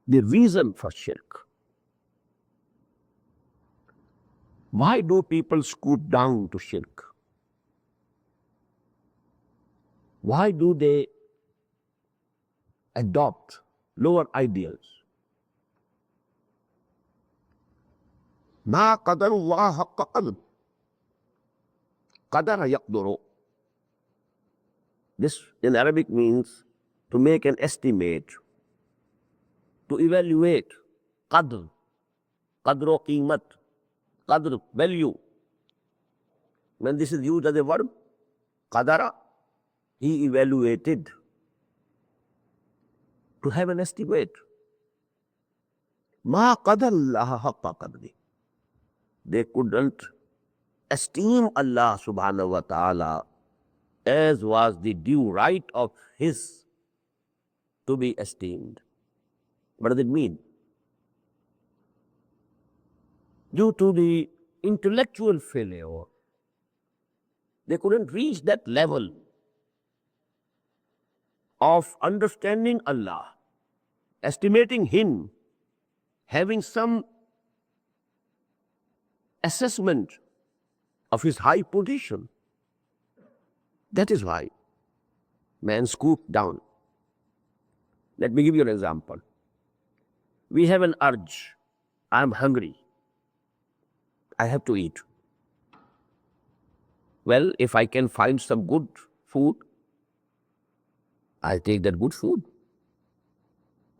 the reason for shirk. Why do people scoop down to shirk? Why do they adopt lower ideals? Ma qadarullah haqqa qadr. Qadara yaqduru. This in Arabic means to make an estimate, to evaluate. Qadr. Qadru qimat. Qadr, value. When this is used as a verb, qadara, he evaluated. To have an estimate. Ma qadarullah haqqa qadri. They couldn't esteem Allah subhanahu wa ta'ala as was the due right of His to be esteemed. What does it mean? Due to the intellectual failure, they couldn't reach that level of understanding Allah, estimating Him, having some assessment of His high position. That is why man scooped down. Let me give you an example. We have an urge. I am hungry. I have to eat. Well, if I can find some good food, I take that good food.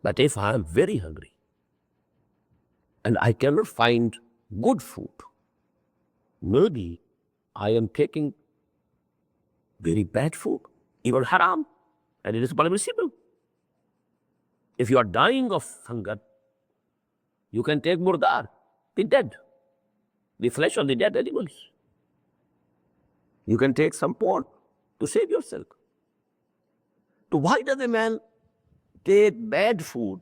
But if I am very hungry and I cannot find good food, maybe I am taking very bad food, even haram, and it is permissible. If you are dying of hunger, you can take murdar, the dead, the flesh of the dead animals. You can take some pork to save yourself. So why does a man take bad food?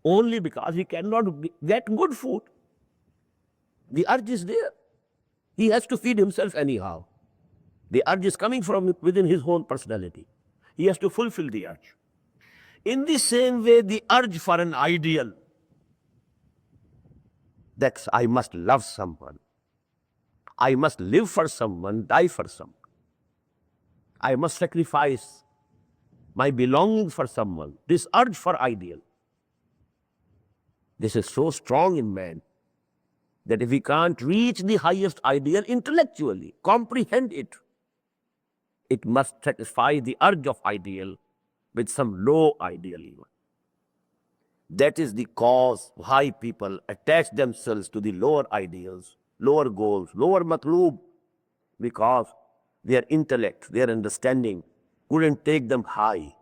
Only because he cannot get good food. The urge is there. He has to feed himself anyhow. The urge is coming from within his own personality. He has to fulfill the urge. In the same way, the urge for an ideal, that I must love someone, I must live for someone, die for someone, I must sacrifice my belongings for someone, this urge for ideal, this is so strong in man that if he can't reach the highest ideal intellectually, comprehend it, it must satisfy the urge of ideal with some low ideal even. That is the cause why people attach themselves to the lower ideals, lower goals, lower matloob, because their intellect, their understanding couldn't take them high.